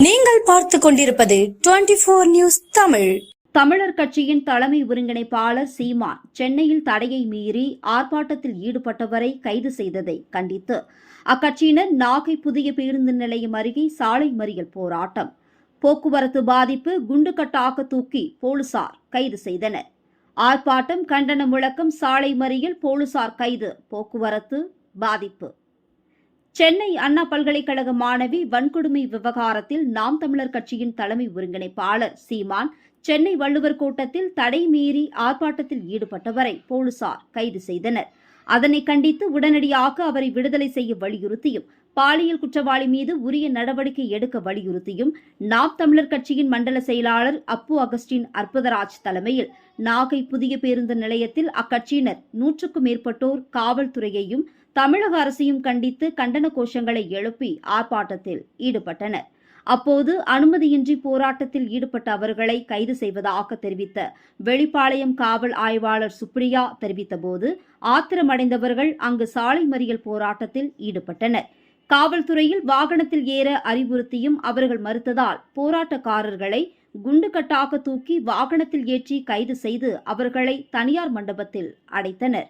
நீங்கள் பார்த்துக் கொண்டிருப்பது 24 நியூஸ் தமிழ். தமிழர் கட்சியின் தலைமை ஒருங்கிணைப்பாளர் சீமான் சென்னையில் தடையை மீறி ஆர்ப்பாட்டத்தில் ஈடுபட்டவரை கைது செய்ததை கண்டித்து அக்கட்சியினர் நாகை புதிய பேருந்து நிலையம் அருகே சாலை மறியல் போராட்டம். போக்குவரத்து பாதிப்பு, குண்டுகட்டாக தூக்கி போலீசார் கைது செய்தனர். ஆர்ப்பாட்டம், கண்டன முழக்கம், சாலை மறியல், போலீசார் கைது, போக்குவரத்து பாதிப்பு. சென்னை அண்ணா பல்கலைக்கழக மாணவி வன்கொடுமை விவகாரத்தில் நாம் தமிழர் கட்சியின் தலைமை ஒருங்கிணைப்பாளர் சீமான் சென்னை வள்ளுவர் கோட்டத்தில் தடை மீறி ஆர்ப்பாட்டத்தில் ஈடுபட்டவரை போலீசார் கைது செய்தனர். அதனை கண்டித்து உடனடியாக அவரை விடுதலை செய்ய வலியுறுத்தியும், பாலியல் குற்றவாளி மீது உரிய நடவடிக்கை எடுக்க வலியுறுத்தியும் நாம் தமிழர் கட்சியின் மண்டல செயலாளர் அப்பு அகஸ்டின் அற்புதராஜ் தலைமையில் நாகை புதிய பேருந்து நிலையத்தில் அக்கட்சியினர் 100க்கும் மேற்பட்டோர் காவல்துறையையும் தமிழக அரசையும் கண்டித்து கண்டன கோஷங்களை எழுப்பி ஆர்ப்பாட்டத்தில் ஈடுபட்டனர். அப்போது அனுமதியின்றி போராட்டத்தில் ஈடுபட்ட அவர்களை கைது செய்வதாக தெரிவித்த வெளிப்பாளையம் காவல் ஆய்வாளர் சுப்ரியா தெரிவித்தபோது ஆத்திரமடைந்தவர்கள் அங்கு சாலை மறியல் போராட்டத்தில் ஈடுபட்டனர். காவல்துறையில் வாகனத்தில் ஏற அறிவுறுத்தியும் அவர்கள் மறுத்ததால் போராட்டக்காரர்களை குண்டுகட்டாக தூக்கி வாகனத்தில் ஏற்றி கைது செய்து அவர்களை தனியார் மண்டபத்தில் அடைத்தனர்.